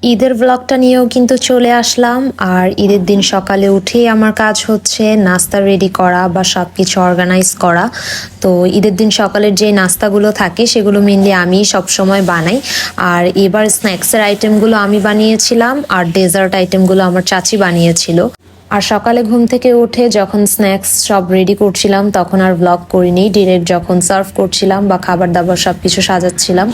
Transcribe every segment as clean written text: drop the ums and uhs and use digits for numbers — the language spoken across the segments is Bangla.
ঈদের ব্লগটা নিয়েও কিন্তু চলে আসলাম। আর ঈদের দিন সকালে উঠেই আমার কাজ হচ্ছে নাস্তা রেডি করা বা সব কিছু অর্গানাইজ করা। তো ঈদের দিন সকালের যে নাস্তাগুলো থাকে সেগুলো মেনলি আমি সবসময় বানাই। আর এবার স্ন্যাক্সের আইটেমগুলো আমি বানিয়েছিলাম আর ডেজার্ট আইটেমগুলো আমার চাচি বানিয়েছিল। আর সকালে ঘুম থেকে উঠে যখন স্ন্যাক্স সব রেডি করছিলাম তখন আর ব্লগ করিনি, ডিরেক্ট যখন সার্ভ করছিলাম বা খাবার দাবার সব কিছু সাজাচ্ছিলাম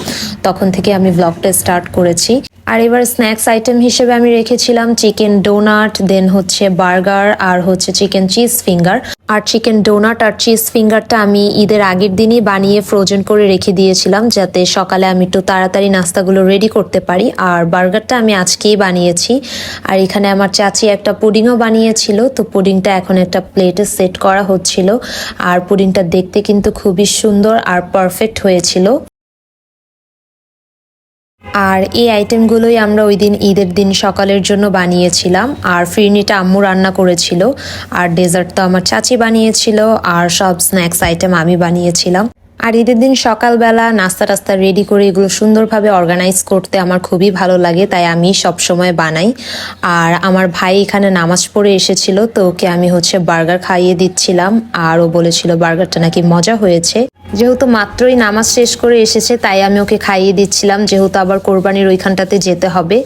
তখন থেকে আমি ব্লগটা স্টার্ট করেছি। আর এবার স্ন্যাক্স আইটেম হিসেবে আমি রেখেছিলাম চিকেন ডোনাট, দেন হচ্ছে বার্গার আর হচ্ছে চিকেন চিজ ফিঙ্গার। আর চিকেন ডোনাট আর চিজ ফিঙ্গারটা আমি ঈদের আগের দিনই বানিয়ে ফ্রোজেন করে রেখে দিয়েছিলাম যাতে সকালে আমি একটু তাড়াতাড়ি নাস্তাগুলো রেডি করতে পারি। আর বার্গারটা আমি আজকেই বানিয়েছি। আর এখানে আমার চাচি একটা পুডিংও বানিয়েছিল, তো পুডিংটা এখন একটা প্লেটে সেট করা হচ্ছিল। আর পুডিংটা দেখতে কিন্তু খুবই সুন্দর আর পারফেক্ট হয়েছিল। আর এই আইটেমগুলোই আমরা ওই দিন ঈদের দিন সকালের জন্য বানিয়েছিলাম। আর ফিরনিটা আম্মু রান্না করেছিল, আর ডেজার্ট তো আমার চাচি বানিয়েছিল, আর সব স্ন্যাক্স আইটেম আমি বানিয়েছিলাম। আর ঈদের দিন সকালবেলা নাস্তা টাস্তা রেডি করে এগুলো সুন্দরভাবে অর্গানাইজ করতে আমার খুবই ভালো লাগে, তাই আমি সব সময় বানাই। আর আমার ভাই এখানে নামাজ পড়ে এসেছিল, তো ওকে আমি হচ্ছে বার্গার খাইয়ে দিচ্ছিলাম। আর ও বলেছিল বার্গারটা নাকি মজা হয়েছে। যেহেতু মাত্রই নামাজ শেষ করে এসেছে তাই আমি ওকে খাইয়ে দিচ্ছিলাম, যেহেতু আবার কোরবানির ওইখানটাতে যেতে হবে।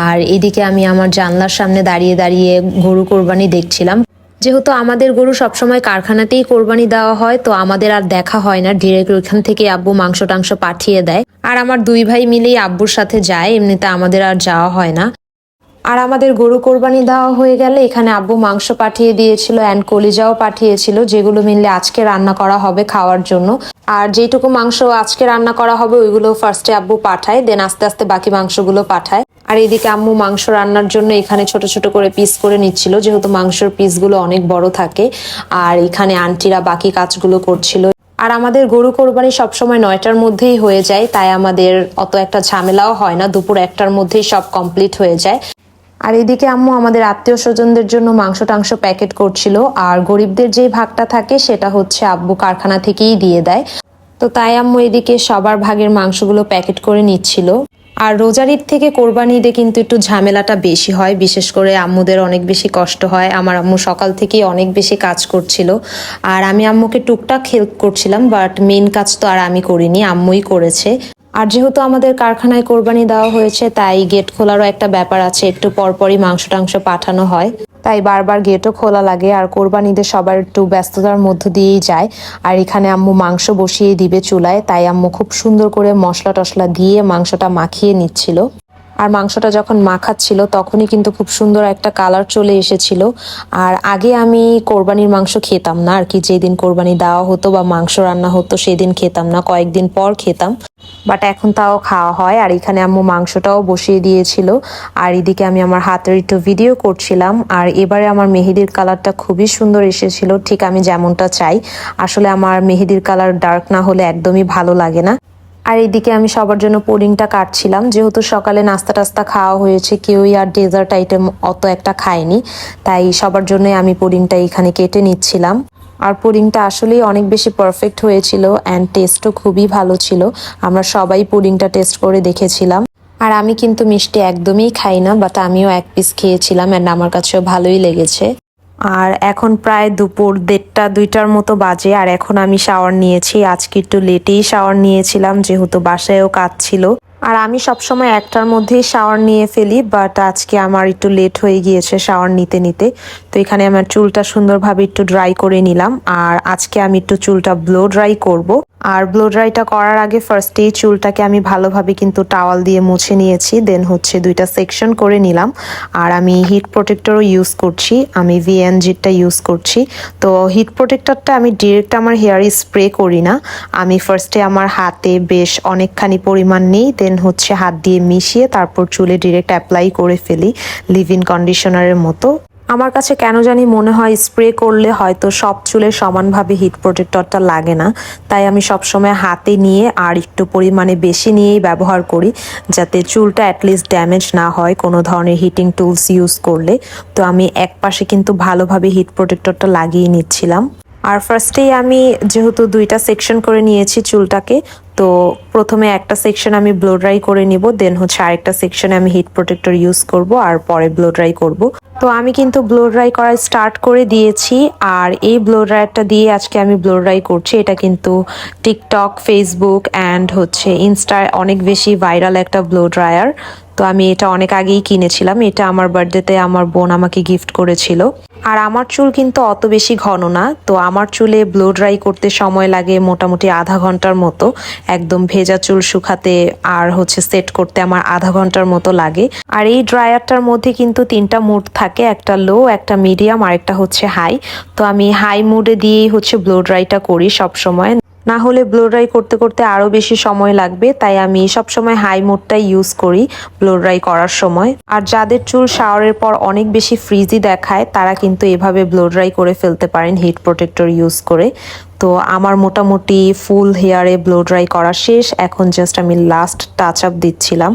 আর এদিকে আমি আমার জানলার সামনে দাঁড়িয়ে দাঁড়িয়ে গরু কোরবানি দেখছিলাম। যেহেতু আমাদের গরু সবসময় কারখানাতেই কোরবানি দেওয়া হয়, তো আমাদের আর দেখা হয় না, ডিরেক্ট ওইখান থেকে আব্বু মাংস টাংস পাঠিয়ে দেয়। আর আমার দুই ভাই মিলেই আব্বুর সাথে যায়, এমনিতে আমাদের আর যাওয়া হয় না। আর আমাদের গরু কোরবানি দেওয়া হয়ে গেলে এখানে আব্বু মাংস পাঠিয়ে দিয়েছিল অ্যান্ড কলিজাও পাঠিয়েছিল, যেগুলো মিললে আজকে রান্না করা হবে খাওয়ার জন্য। আর যেটুকু মাংস আজকে রান্না করা হবে ওইগুলো ফার্স্টে আব্বু পাঠায়, দেন আস্তে আস্তে বাকি মাংসগুলো পাঠায়। আর এদিকে আম্মু মাংস রান্নার জন্য এখানে ছোট ছোট করে পিস করে নিচ্ছিল, যেহেতু মাংসের পিসগুলো অনেক বড় থাকে। আর এখানে আন্টিরা বাকি কাজগুলো করছিল। আর আমাদের গরু কোরবানি সবসময় 9টার মধ্যেই হয়ে যায়, তাই আমাদের অত একটা ঝামেলাও হয় না, দুপুর 1টার মধ্যেই সব কমপ্লিট হয়ে যায়। আর এদিকে আম্মু আমাদের আত্মীয় স্বজনদের জন্য মাংস টাংস প্যাকেট করছিল। আর গরিবদের যে ভাগটা থাকে সেটা হচ্ছে আব্বু কারখানা থেকেই দিয়ে দেয়, তো তাই আম্মু এদিকে সবার ভাগের মাংসগুলো প্যাকেট করে নিচ্ছিল। আর রোজার ঈদ থেকে কোরবানি ঈদে কিন্তু একটু ঝামেলাটা বেশি হয়, বিশেষ করে আম্মুদের অনেক বেশি কষ্ট হয়। আমার আম্মু সকাল থেকেই অনেক বেশি কাজ করছিল, আর আমি আম্মুকে টুকটাক হেল্প করছিলাম, বাট মেন কাজ তো আর আমি করিনি, আম্মুই করেছে। আর যেহেতু আমাদের কারখানায় কোরবানি দেওয়া হয়েছে তাই গেট খোলারও একটা ব্যাপার আছে, একটু পরপরই মাংস টাংস পাঠানো হয়, তাই বারবার গেটও খোলা লাগে। আর কোরবানিতে সবার একটু ব্যস্ততার মধ্য দিয়েই যায়। আর এখানে আম্মু মাংস বসিয়ে দিবে চুলায়, তাই আম্মু খুব সুন্দর করে মশলা টশলা দিয়ে মাংসটা মাখিয়ে নিচ্ছিল। আর মাংসটা যখন মাখাচ্ছিল তখনই কিন্তু খুব সুন্দর একটা কালার চলে এসেছিল। আর আগে আমি কোরবানির মাংস খেতাম না আর কি, যেদিন কোরবানি দেওয়া হতো বা মাংস রান্না হতো সেদিন খেতাম না, কয়েকদিন পর খেতাম, বাট এখন তাও খাওয়া হয়। আর এখানে আম্মু মাংসটাও বসিয়ে দিয়েছিল, আর এদিকে আমি আমার হাতের একটু ভিডিও করছিলাম। আর এবারে আমার মেহেদির কালারটা খুবই সুন্দর এসেছিল, ঠিক আমি যেমনটা চাই। আসলে আমার মেহেদির কালার ডার্ক না হলে একদমই ভালো লাগে না। আর এদিকে আমি সবার জন্য পুডিংটা কাটছিলাম, যেহেতু সকালে নাস্তা টাস্তা খাওয়া হয়েছে, কেউই আর ডেজার্ট আইটেম অত একটা খায়নি, তাই সবার জন্যই আমি পুডিংটা এখানে কেটে নিচ্ছিলাম। আর পুডিংটা আসলেই অনেক বেশি পারফেক্ট হয়েছিল অ্যান্ড টেস্টও খুবই ভালো ছিল। আমরা সবাই পুডিংটা টেস্ট করে দেখেছিলাম। আর আমি কিন্তু মিষ্টি একদমই খাই না, বাট আমিও এক পিস খেয়েছিলাম অ্যান্ড আমার কাছেও ভালোই লেগেছে। আর এখন প্রায় দুপুর 1:30-2টার মতো বাজে, আর এখন আমি শাওয়ার নিয়েছি। আজকে একটু লেটেই শাওয়ার নিয়েছিলাম, যেহেতু বাসায়ও কাজ ছিল। আর আমি সবসময় 1টার মধ্যেই শাওয়ার নিয়ে ফেলি, বাট আজকে আমার একটু লেট হয়ে গিয়েছে শাওয়ার নিতে নিতে। তো এখানে আমার চুলটা সুন্দরভাবে একটু ড্রাই করে নিলাম। আর আজকে আমি একটু চুলটা ব্লো ড্রাই করব। আর ব্লো ড্রাইটা করার আগে ফার্স্টেই চুলটাকে আমি ভালোভাবে কিন্তু টাওয়াল দিয়ে মুছে নিয়েছি, দেন হচ্ছে 2টা সেকশন করে নিলাম। আর আমি হিট প্রোটেক্টরও ইউজ করছি, আমি ভিএনজিটা ইউজ করছি। তো হিট প্রোটেক্টরটা আমি ডিরেক্ট আমার হেয়ারে স্প্রে করি না, আমি ফার্স্টে আমার হাতে বেশ অনেকখানি পরিমাণ নিই, দেন হচ্ছে হাত দিয়ে মিশিয়ে তারপর চুলে ডিরেক্ট অ্যাপ্লাই করে ফেলি লিভ ইন কন্ডিশনারের মতো। আমার কাছে কেন জানি মনে হয় স্প্রে করলে হয়তো সব চুলে সমানভাবে হিট প্রোটেক্টরটা লাগে না, তাই আমি সবসময় হাতে নিয়ে আর একটু পরিমাণে বেশি নিয়েই ব্যবহার করি, যাতে চুলটা অ্যাটলিস্ট ড্যামেজ না হয় কোনো ধরনের হিটিং টুলস ইউজ করলে। তো আমি এক পাশে কিন্তু ভালোভাবে হিট প্রোটেক্টরটা লাগিয়ে নিচ্ছিলাম। আর ফার্স্টেই আমি যেহেতু দুইটা সেকশন করে নিয়েছি চুলটাকে, তো প্রথমে একটা সেকশন আমি ব্লো ড্রাই করে নিব, দেন হচ্ছে আরেকটা সেকশনে আমি হিট প্রোটেক্টর ইউজ করব আর পরে ব্লো ড্রাই করব। তো আমি কিন্তু ব্লো ড্রাই করা স্টার্ট করে দিয়েছি, আর এই ব্লো ড্রায়ারটা দিয়ে আজকে আমি ব্লো ড্রাই করছি। এটা কিন্তু টিকটক, ফেসবুক অ্যান্ড হচ্ছে ইনস্টায় অনেক বেশি ভাইরাল একটা ব্লো ড্রায়ার। তো আমি এটা অনেক আগেই কিনেছিলাম, এটা আমার বার্থডেতে আমার বোন আমাকে গিফট করেছিল। আর আমার চুল কিন্তু অত বেশি ঘন না, তো আমার চুলে ব্লো ড্রাই করতে সময় লাগে মোটামুটি আধা ঘন্টার মতো, একদম ভেজা চুল শুকাতে আর হচ্ছে সেট করতে আমার আধা ঘন্টার মতো লাগে। আর এই ড্রায়ারটার মধ্যে কিন্তু তিনটা মুড থাকে, একটা লো, একটা মিডিয়াম আর একটা হচ্ছে হাই। তো আমি হাই মুডে দিয়েই হচ্ছে ব্লো ড্রাইটা করি সব সময়, না হলে ব্লো ড্রাই করতে করতে আরও বেশি সময় লাগবে, তাই আমি সবসময় হাই মোডটাই ইউজ করি ব্লো ড্রাই করার সময়। আর যাদের চুল শাওয়ারের পর অনেক বেশি ফ্রিজি দেখায় তারা কিন্তু এভাবে ব্লো ড্রাই করে ফেলতে পারেন হিট প্রোটেক্টর ইউজ করে। তো আমার মোটামুটি ফুল হেয়ারে ব্লো ড্রাই করা শেষ, এখন জাস্ট আমি লাস্ট টাচ আপ দিচ্ছিলাম।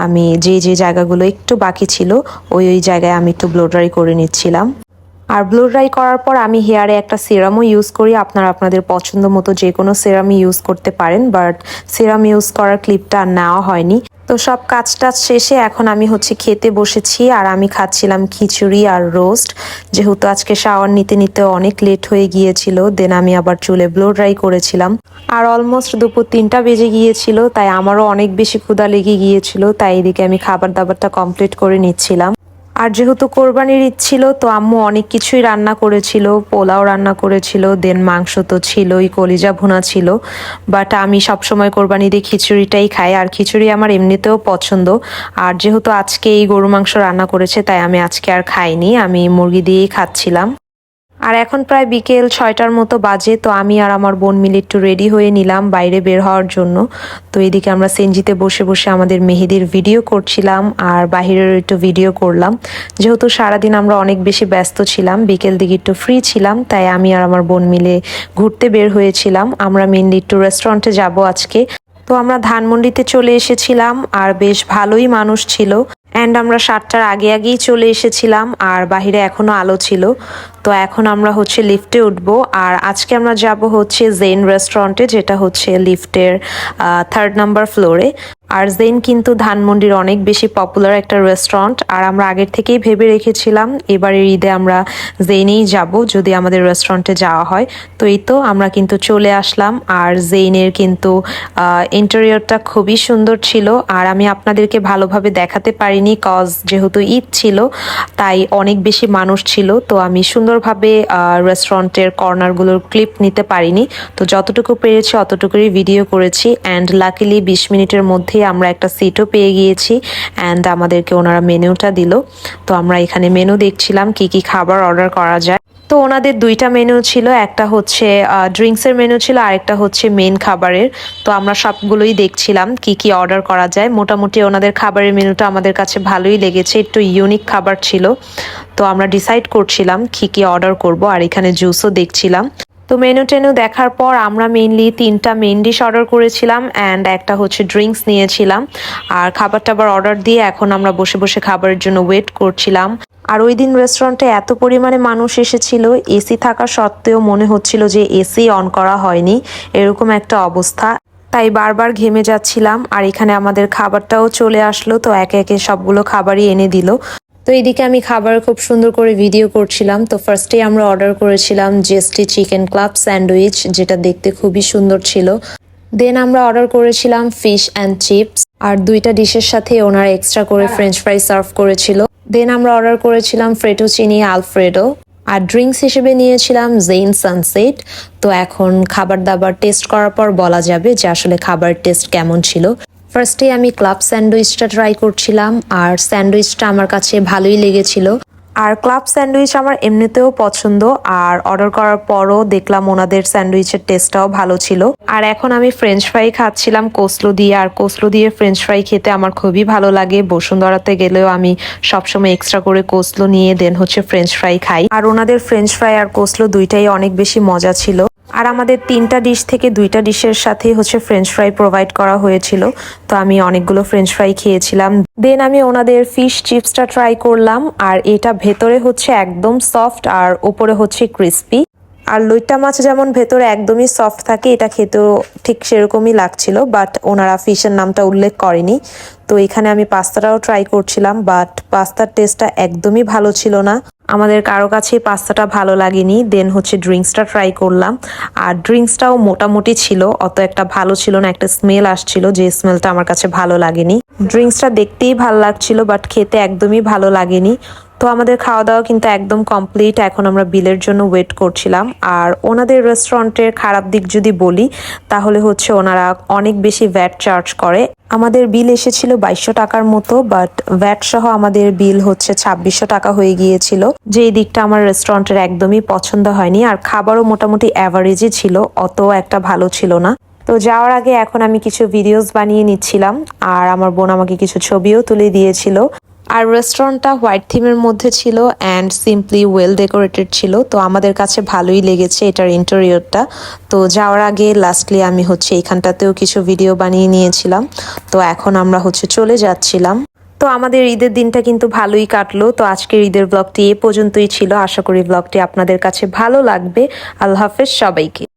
আমি যে যে জায়গাগুলো একটু বাকি ছিল ওই জায়গায় আমি একটু ব্লো ড্রাই করে নিচ্ছিলাম। আর ব্লো ড্রাই করার পর আমি হেয়ারে একটা সিরামও ইউজ করি, আপনারা আপনাদের পছন্দ মতো যে কোনো সিরামই ইউজ করতে পারেন, বাট সিরাম ইউজ করার ক্লিপটা নেওয়া হয়নি। তো সব কাজ টাজ শেষে এখন আমি হচ্ছে খেতে বসেছি, আর আমি খাচ্ছিলাম খিচুড়ি আর রোস্ট। যেহেতু আজকে শাওয়ার নিতে নিতে অনেক লেট হয়ে গিয়েছিল, দেন আমি আবার চুলে ব্লো ড্রাই করেছিলাম। আর অলমোস্ট দুপুর 3টা বেজে গিয়েছিল, তাই আমারও অনেক বেশি ক্ষুধা লেগে গিয়েছিল, তাই এদিকে আমি খাবার দাবারটা কমপ্লিট করে নিচ্ছিলাম। আর যেহেতু কোরবানির ঈদ ছিল, তো আম্মু অনেক কিছুই রান্না করেছিল, পোলাও রান্না করেছিল, দেন মাংস তো ছিলই, কলিজা ভুনা ছিল। বাট আমি সবসময় কোরবানি দিয়ে খিচুড়িটাই খাই, আর খিচুড়ি আমার এমনিতেও পছন্দ। আর যেহেতু আজকে এই গরু মাংস রান্না করেছে, তাই আমি আজকে আর খাইনি, আমি মুরগি দিয়েই খাচ্ছিলাম। আর এখন প্রায় বিকেল 6টার মতো বাজে, তো আমি আর আমার বোন মিলে একটু রেডি হয়ে নিলাম বাইরে বের হওয়ার জন্য। তো এদিকে আমরা সেনজিতে বসে বসে আমাদের মেহেদির ভিডিও করছিলাম আর বাহিরের একটু ভিডিও করলাম। যেহেতু সারাদিন আমরা অনেক বেশি ব্যস্ত ছিলাম, বিকেল দিকে একটু ফ্রি ছিলাম, তাই আমি আর আমার বোন মিলে ঘুরতে বের হয়েছিলাম। আমরা মেনলি একটু রেস্টুরেন্টে যাব আজকে। তো আমরা ধানমন্ডিতে চলে এসেছিলাম, আর বেশ ভালোই মানুষ ছিল, অ্যান্ড আমরা 7টার আগে আগেই চলে এসেছিলাম, আর বাহিরে এখনো আলো ছিল। তো এখন আমরা হচ্ছে লিফটে উঠবো, আর আজকে আমরা যাব হচ্ছে জেন রেস্টুরেন্টে, যেটা হচ্ছে লিফটের 3rd নাম্বার ফ্লোরে। আর জেন কিন্তু ধানমন্ডির অনেক বেশি পপুলার একটা রেস্টুরেন্ট, আর আমরা আগের থেকেই ভেবে রেখেছিলাম এবারের ঈদে আমরা জেনেই যাব যদি আমাদের রেস্টুরেন্টে যাওয়া হয়। তো এই তো আমরা কিন্তু চলে আসলাম, আর জেনের কিন্তু ইন্টেরিয়রটা খুবই সুন্দর ছিল, আর আমি আপনাদেরকে ভালোভাবে দেখাতে পারিনি কজ যেহেতু ঈদ ছিল তাই অনেক বেশি মানুষ ছিল, তো আমি সুন্দরভাবে রেস্টুরেন্টের কর্নারগুলোর ক্লিপ নিতে পারিনি। তো যতটুকু পেরেছি অতটুকুই ভিডিও করেছি, অ্যান্ড লাকিলি 20 মিনিটের মধ্যে আমরা একটা সিটও পেয়ে গিয়েছি, অ্যান্ড আমাদেরকে ওনারা মেনুটা দিল। তো আমরা এখানে মেনু দেখছিলাম কি কি খাবার অর্ডার করা যায়। তো ওনাদের দুইটা মেনু ছিল, একটা হচ্ছে ড্রিঙ্কসের মেনু ছিল, আরেকটা হচ্ছে মেন খাবারের। তো আমরা সবগুলোই দেখছিলাম কি কি অর্ডার করা যায়। মোটামুটি ওনাদের খাবারের মেনুটা আমাদের কাছে ভালোই লেগেছে, একটু ইউনিক খাবার ছিল। তো আমরা ডিসাইড করছিলাম কি কি অর্ডার করব, আর এখানে জুসও দেখছিলাম। তো মেনু টেনু দেখার পর আমরা মেইনলি 3টা মেইন ডিশ অর্ডার করেছিলাম, অ্যান্ড একটা হচ্ছে ড্রিঙ্কস নিয়েছিলাম। আর খাবার টাবার অর্ডার দিয়ে এখন আমরা বসে বসে খাবারের জন্য ওয়েট করছিলাম। আর ওই দিন রেস্টুরেন্টে এত পরিমাণে মানুষ এসেছিল, এসি থাকা সত্ত্বেও মনে হচ্ছিল যে এসি অন করা হয়নি, এরকম একটা অবস্থা। তাই বারবার ঘেমে যাচ্ছিলাম। আর এখানে আমাদের খাবারটাও চলে আসলো, তো একে একে সবগুলো খাবারই এনে দিল। তো এইদিকে আমি খাবার খুব সুন্দর করে ভিডিও করছিলাম। তো ফার্স্টে আমরা অর্ডার করেছিলাম জেস্টি চিকেন ক্লাব স্যান্ডউইচ, যেটা দেখতে খুবই সুন্দর ছিল। দেন আমরা অর্ডার করেছিলাম ফিশ অ্যান্ড চিপস, আর দুইটা ডিশের সাথে ওনারা এক্সট্রা করে ফ্রেঞ্চ ফ্রাই সার্ভ করেছিল। দেন আমরা অর্ডার করেছিলাম ফ্রেটোচিনি আলফ্রেডো, আর ড্রিঙ্কস হিসেবে নিয়েছিলাম জেইন সানসেট। তো এখন খাবার দাবার টেস্ট করার পর বলা যাবে যে আসলে খাবার টেস্ট কেমন ছিল। ফার্স্টে আমি ক্লাব স্যান্ডউইচটা ট্রাই করছিলাম, আর স্যান্ডউইচটা আমার কাছে ভালোই লেগেছিল। আর ক্লাব স্যান্ডউইচ আমার এমনিতেও পছন্দ, আর অর্ডার করার পরও দেখলাম ওনাদের স্যান্ডউইচের টেস্টটাও ভালো ছিল। আর এখন আমি ফ্রেঞ্চ ফ্রাই খাচ্ছিলাম কোসলো দিয়ে, আর কোসলো দিয়ে ফ্রেঞ্চ ফ্রাই খেতে আমার খুবই ভালো লাগে। বসুন্ধরাতে গেলেও আমি সবসময় এক্সট্রা করে কোসলো নিয়ে দেন হচ্ছে ফ্রেঞ্চ ফ্রাই খাই, আর ওনাদের ফ্রেঞ্চ ফ্রাই আর কোসলো দুইটাই অনেক বেশি মজা ছিল। আর আমাদের 3টা ডিশ থেকে 2টা ডিশের সাথে হচ্ছে ফ্রেঞ্চ ফ্রাই প্রোভাইড করা হয়েছিল, তো আমি অনেকগুলো ফ্রেঞ্চ ফ্রাই খেয়েছিলাম। দেন আমি ওনাদের ফিশ চিপসটা ট্রাই করলাম, আর এটা ভেতরে হচ্ছে একদম সফট আর উপরে হচ্ছে ক্রিস্পি। আর লইট্টা মাছ যেমন ভেতরে একদমই সফট থাকে, এটা খেতেও ঠিক সেরকমই লাগছিল, বাট ওনারা ফিশের নামটা উল্লেখ করেনি। তো এখানে আমি পাস্তাটাও ট্রাই করছিলাম, বাট পাস্তার টেস্টটা একদমই ভালো ছিল না। আমাদের কারো কাছেই পাস্তাটা ভালো লাগেনি। দেন হচ্ছে ড্রিঙ্কসটা ট্রাই করলাম, আর ড্রিঙ্কসটাও মোটামুটি ছিল, অত একটা ভালো ছিল না। একটা স্মেল আসছিল, যে স্মেলটা আমার কাছে ভালো লাগেনি। ড্রিঙ্কসটা দেখতেই ভালো লাগছিল, বাট খেতে একদমই ভালো লাগেনি। তো আমাদের খাওয়া দাওয়া কিন্তু একদম কমপ্লিট। এখন আমরা বিলের জন্য ওয়েট করছিলাম। আর ওনাদের রেস্টুরেন্টের খারাপ দিক যদি বলি, তাহলে হচ্ছে ওনারা অনেক বেশি ভ্যাট চার্জ করে। আমাদের বিল এসেছিল 2200 টাকার মতো, বাট ভ্যাট সহ আমাদের বিল হচ্ছে 2600 টাকা হয়ে গিয়েছিল, যে দিকটা আমার রেস্টুরেন্টের একদমই পছন্দ হয়নি। আর খাবারও মোটামুটি অ্যাভারেজই ছিল, অত একটা ভালো ছিল না। তো যাওয়ার আগে এখন আমি কিছু ভিডিওস বানিয়ে নিচ্ছিলাম, আর আমার বোন আমাকে কিছু ছবিও তুলে দিয়েছিল। আর রেস্টুরেন্টটা হোয়াইট থিমের মধ্যে ছিল অ্যান্ড সিম্পলি ওয়েল ডেকোরেটেড ছিল। তো আমাদের কাছে ভালোই লেগেছে এটার ইন্টেরিয়রটা। তো যাওয়ার আগে লাস্টলি আমি হচ্ছে এখানটাতেও কিছু ভিডিও বানিয়ে নিয়েছিলাম। তো এখন আমরা হচ্ছে চলে যাচ্ছিলাম। তো আমাদের ঈদের দিনটা কিন্তু ভালোই কাটলো। তো আজকের ঈদের ব্লগটি এ পর্যন্তই ছিল। আশা করি ব্লগটি আপনাদের কাছে ভালো লাগবে। আল্লাহ হাফেজ সবাইকে।